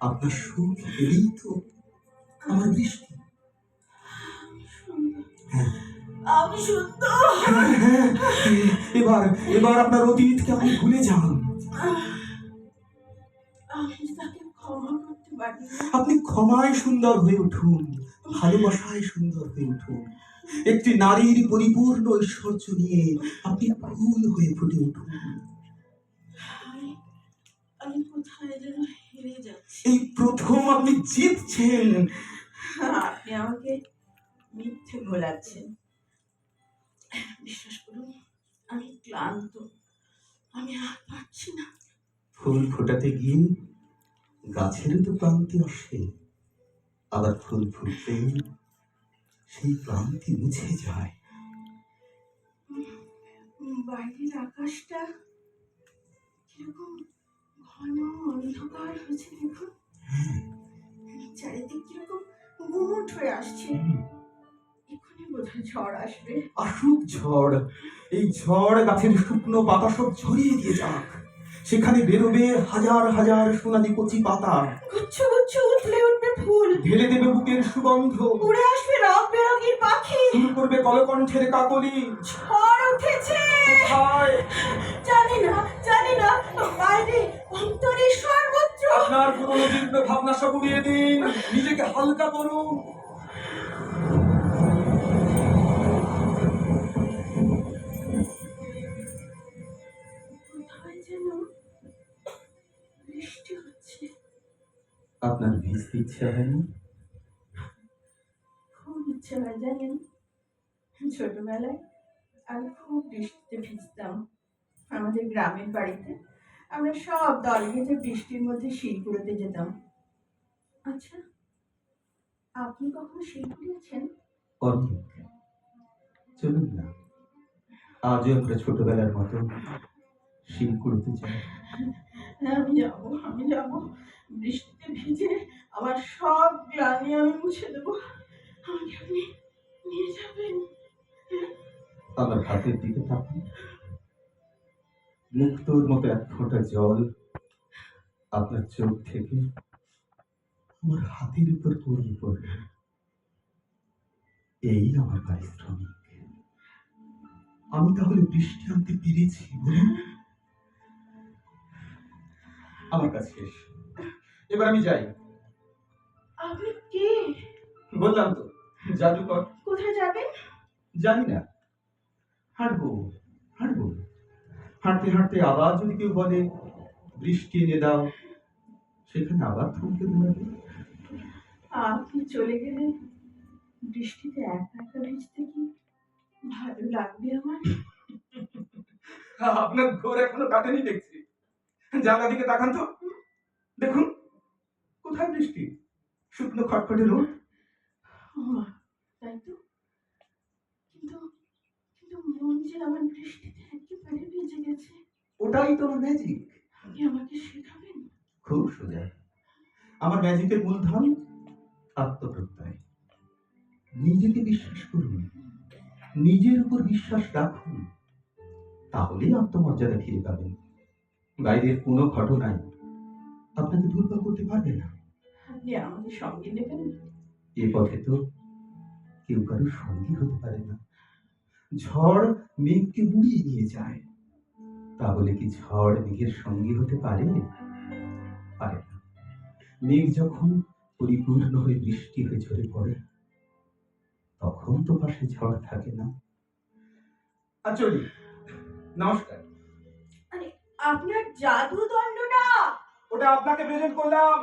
আপনার সুখ এলেই তো আমার বৃষ্টি। হ্যাঁ, আমি সুন্দর। হ্যাঁ, হ্যাঁ, এবার এবার আপনার অতীতকে আপনি ভুলে যান। আমি তাকে ক্ষমা করতে পারি না। আপনি ক্ষমায় সুন্দর হয়ে উঠুন, ভালোবাসায় সুন্দর হয়ে উঠুন। একটি নারীর পরিপূর্ণ ঐশ্বর্য নিয়ে আপনি ফুল হয়ে ফুটে উঠুন। আমি কোথায় যেন হেরে যাচ্ছি। এই প্রথম আপনি জিতছেন। আপনি আমাকে মিথ্যে ভোলাচ্ছেন। বিশ্বাস করুন, আমি ক্লান্ত, আমি আর পারছি না। ফুল ফোটাতে গিয়ে গাছেরও তো ক্লান্তি আসে, আবার ফুল ফুটলে সেই ক্লান্তি মুছে যায়। বাইরের আকাশটা কিরকম ঘন অন্ধকার হয়েছে দেখুন। চারিদিক কিরকম গুমট হয়ে আসছে। এক্ষুনি বোধহয় ঝড় আসবে। আসুক ঝড়, এই ঝড় গাছের শুকনো পাতা সব ঝরিয়ে দিয়ে যাক। সেখানে বেরোবে হাজার হাজার সোনালি কচি পাতা, গুচ্ছ গুচ্ছ উঠলে উঠবে ফুল, ঢেলে দেবে বুকের সুগন্ধ, উড়ে আসবে রং বেরঙের পাখি, শুরু করবে কলকণ্ঠের কাকলি। ঝড় উঠেছে। কোথায়? জানি না, জানি না। বাইরে, অন্তরে, সর্বত্র। আপনার পুরনো জীর্ণ ভাবনা সব উড়িয়ে দিন, নিজেকে হালকা করুন। কোথায় যেন বৃষ্টি হচ্ছে। আপনার ভিজতে ইচ্ছা হয়নি? খুব ইচ্ছে হয় জানেন। ছোটবেলায় আমি খুব বৃষ্টিতে ভিজতাম। আমাদের গ্রামের বাড়িতে আমরা সব দল বেঁধে বৃষ্টির মধ্যে শিল কুড়োতে যেতাম। আচ্ছা, আপনি কখনো শিল কুড়িয়েছেন? অনেক। চলুন না, আজও আমরা ছোটবেলার মতো শিল কুড়োতে যাই। আমি যাবো, আমি যাবো। বৃষ্টিতে ভিজে আমার সব গ্লানি আমি মুছে দেবো। আমাকে আপনি নিয়ে যাবেন। আমার হাতের দিকে তাকান, মুক্তোর মতো এক ফোঁটা জল আপনার চোখ থেকে আমার হাতের উপর গড়িয়ে পড়বে। এই আমার পারিশ্রমিক। আমি তাহলে বৃষ্টি আনতে পেরেছি বলুন? আমার কাজ শেষ, এবার আমি যাই। আপনি কে? বললাম তো, জাদুকর। কোথায় যাবেন? জানি না, হাঁটবো হাঁটবো। হাঁটতে হাঁটতে আবার যদি কেউ বলে বৃষ্টি এনে দাও, সেখানে আবার থমকে দাঁড়াবে। আপনি চলে গেলে বৃষ্টিতে একা একা ভিজতে কি ভালো লাগবে আমার? আপনার ঘোর এখনো কাটেনি দেখছি। জানলা দিকে তাকান তো, দেখুন কোথায় বৃষ্টি, শুকনো খটখটে রোদ। তাই তো, কিন্তু কিন্তু মন যে আমার বৃষ্টিতে একেবারে ভিজে গেছে। ওটাই তোমার ম্যাজিক। আপনি আমাকে শেখাবেন? খুব সোজা। আমার ম্যাজিকের মূলধন আত্মপ্রত্যয়। নিজেকে বিশ্বাস করুন, নিজের উপর বিশ্বাস রাখুন, তাহলেই আত্মমর্যাদা ফিরে পাবেন। বাইরের কোনো ঘটনাই আপনাকে দুর্বল করতে পারবে না। আপনি আমাকে সঙ্গে নেবেন? এ পথে তো কেউ কারোর সঙ্গী হতে পারে না। ঝড় মেঘকে উড়িয়ে নিয়ে যায়, তাহলে কি ঝড় মেঘের সঙ্গী হতে পারে? পারে না। মেঘ যখন পরিপূর্ণ হয়ে বৃষ্টি হয়ে ঝরে পড়ে, তখন তো পাশে ঝড় থাকে না। চলি, নমস্কার। আরে, আপনার জাদু দণ্ডটা ওটা আপনাকে প্রেজেন্ট করলাম।